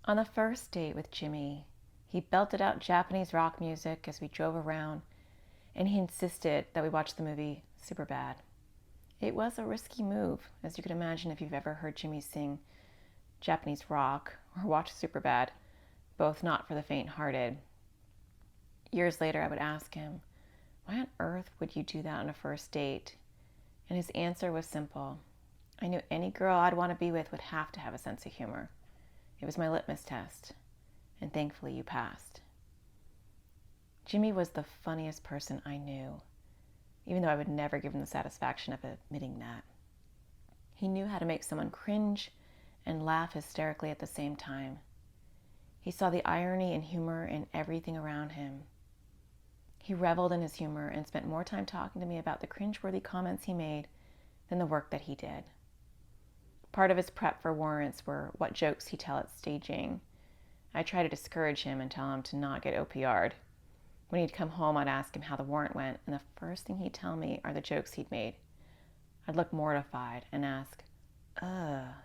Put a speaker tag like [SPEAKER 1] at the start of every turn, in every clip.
[SPEAKER 1] On the first date with Jimmy, he belted out Japanese rock music as we drove around, and he insisted that we watch the movie Superbad. It was a risky move, as you can imagine if you've ever heard Jimmy sing Japanese rock or watch Superbad, both not for the faint-hearted. Years later, I would ask him, why on earth would you do that on a first date? And his answer was simple. I knew any girl I'd want to be with would have to have a sense of humor. It was my litmus test, and thankfully you passed. Jimmy was the funniest person I knew, even though I would never give him the satisfaction of admitting that. He knew how to make someone cringe and laugh hysterically at the same time. He saw the irony and humor in everything around him. He reveled in his humor and spent more time talking to me about the cringeworthy comments he made than the work that he did. Part of his prep for warrants were what jokes he'd tell at staging. I tried to discourage him and tell him to not get OPR'd. When he'd come home, I'd ask him how the warrant went, and the first thing he'd tell me are the jokes he'd made. I'd look mortified and ask,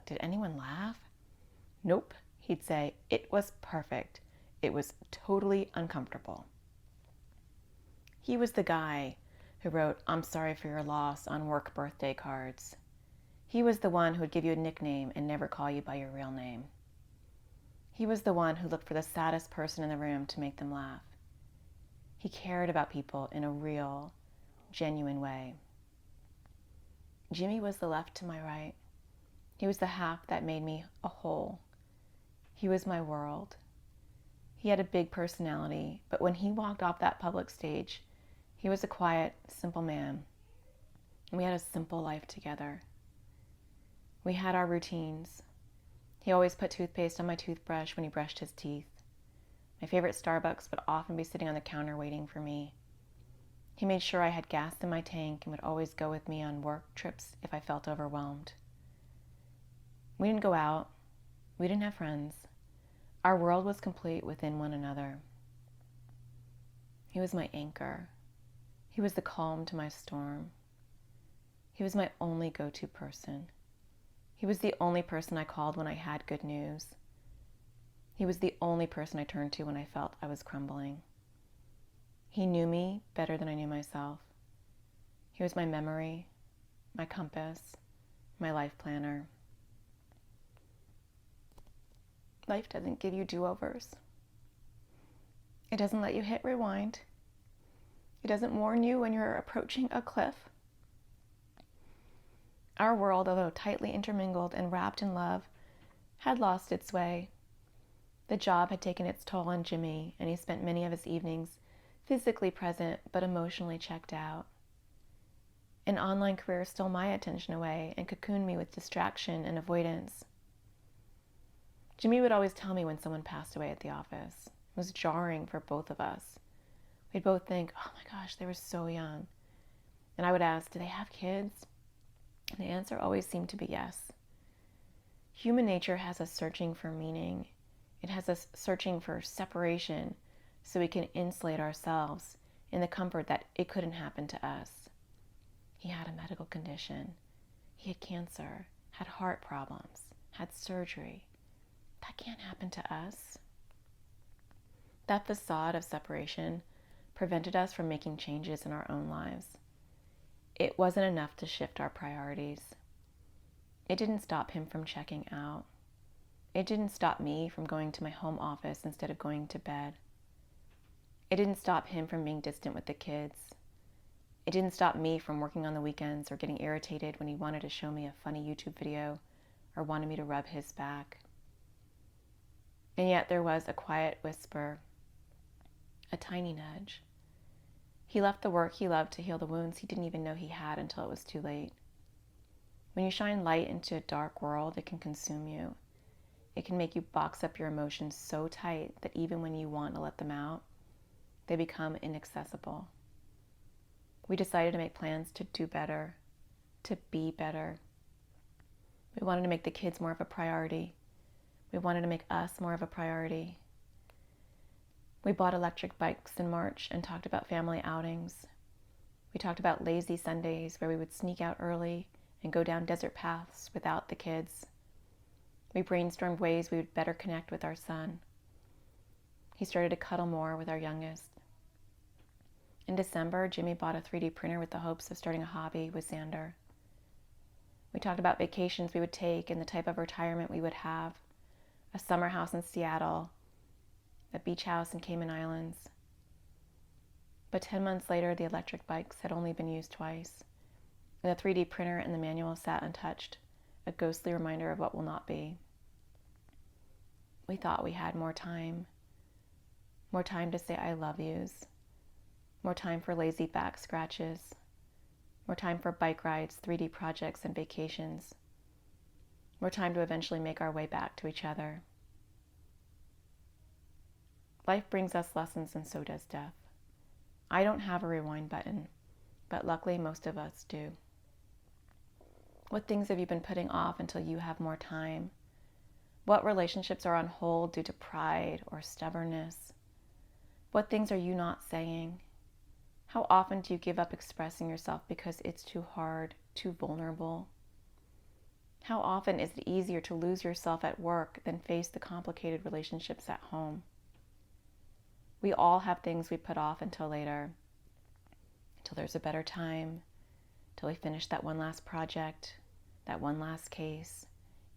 [SPEAKER 1] did anyone laugh? Nope, he'd say, it was perfect. It was totally uncomfortable. He was the guy who wrote, I'm sorry for your loss on work birthday cards. He was the one who would give you a nickname and never call you by your real name. He was the one who looked for the saddest person in the room to make them laugh. He cared about people in a real, genuine way. Jimmy was the left to my right. He was the half that made me a whole. He was my world. He had a big personality, but when he walked off that public stage, he was a quiet, simple man. And we had a simple life together. We had our routines. He always put toothpaste on my toothbrush when he brushed his teeth. My favorite Starbucks would often be sitting on the counter waiting for me. He made sure I had gas in my tank and would always go with me on work trips if I felt overwhelmed. We didn't go out. We didn't have friends. Our world was complete within one another. He was my anchor. He was the calm to my storm. He was my only go-to person. He was the only person I called when I had good news. He was the only person I turned to when I felt I was crumbling. He knew me better than I knew myself. He was my memory, my compass, my life planner. Life doesn't give you do-overs. It doesn't let you hit rewind. It doesn't warn you when you're approaching a cliff. Our world, although tightly intermingled and wrapped in love, had lost its way. The job had taken its toll on Jimmy, and he spent many of his evenings physically present but emotionally checked out. An online career stole my attention away and cocooned me with distraction and avoidance. Jimmy would always tell me when someone passed away at the office. It was jarring for both of us. We'd both think, oh my gosh, they were so young. And I would ask, do they have kids? And the answer always seemed to be yes. Human nature has us searching for meaning. It has us searching for separation so we can insulate ourselves in the comfort that it couldn't happen to us. He had a medical condition. He had cancer, had heart problems, had surgery. That can't happen to us. That facade of separation prevented us from making changes in our own lives. It wasn't enough to shift our priorities. It didn't stop him from checking out. It didn't stop me from going to my home office instead of going to bed. It didn't stop him from being distant with the kids. It didn't stop me from working on the weekends or getting irritated when he wanted to show me a funny YouTube video or wanted me to rub his back. And yet there was a quiet whisper, a tiny nudge. He left the work he loved to heal the wounds he didn't even know he had until it was too late. When you shine light into a dark world, it can consume you. It can make you box up your emotions so tight that even when you want to let them out, they become inaccessible. We decided to make plans to do better, to be better. We wanted to make the kids more of a priority. We wanted to make us more of a priority. We bought electric bikes in March and talked about family outings. We talked about lazy Sundays where we would sneak out early and go down desert paths without the kids. We brainstormed ways we would better connect with our son. He started to cuddle more with our youngest. In December, Jimmy bought a 3D printer with the hopes of starting a hobby with Xander. We talked about vacations we would take and the type of retirement we would have. A summer house in Seattle, a beach house in Cayman Islands. But 10 months later, the electric bikes had only been used twice. And the 3D printer and the manual sat untouched, a ghostly reminder of what will not be. We thought we had more time to say I love yous, more time for lazy back scratches, more time for bike rides, 3D projects, and vacations, more time to eventually make our way back to each other. Life brings us lessons, and so does death. I don't have a rewind button, but luckily most of us do. What things have you been putting off until you have more time? What relationships are on hold due to pride or stubbornness? What things are you not saying? How often do you give up expressing yourself because it's too hard, too vulnerable? How often is it easier to lose yourself at work than face the complicated relationships at home? We all have things we put off until later, until there's a better time, until we finish that one last project, that one last case,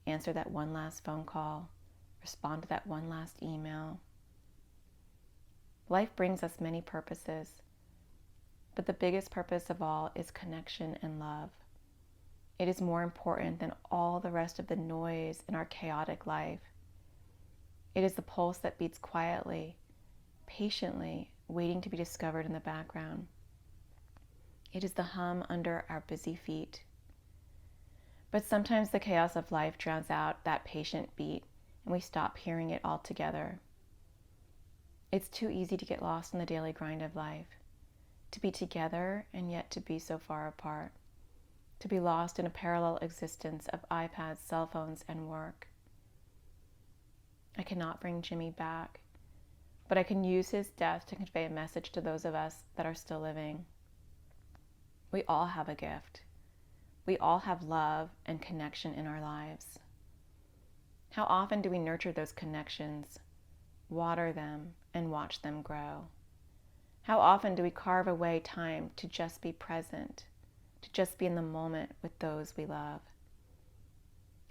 [SPEAKER 1] answer that one last phone call, respond to that one last email. Life brings us many purposes, but the biggest purpose of all is connection and love. It is more important than all the rest of the noise in our chaotic life. It is the pulse that beats quietly, patiently, waiting to be discovered in the background. It is the hum under our busy feet. But sometimes the chaos of life drowns out that patient beat, and we stop hearing it altogether. It's too easy to get lost in the daily grind of life, to be together and yet to be so far apart, to be lost in a parallel existence of iPads, cell phones, and work. I cannot bring Jimmy back, but I can use his death to convey a message to those of us that are still living. We all have a gift. We all have love and connection in our lives. How often do we nurture those connections, water them, and watch them grow? How often do we carve away time to just be present, to just be in the moment with those we love?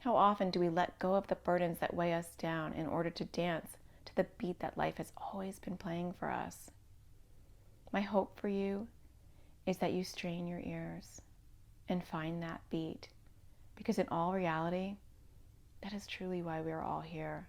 [SPEAKER 1] How often do we let go of the burdens that weigh us down in order to dance to the beat that life has always been playing for us? My hope for you is that you strain your ears and find that beat, because in all reality, that is truly why we are all here.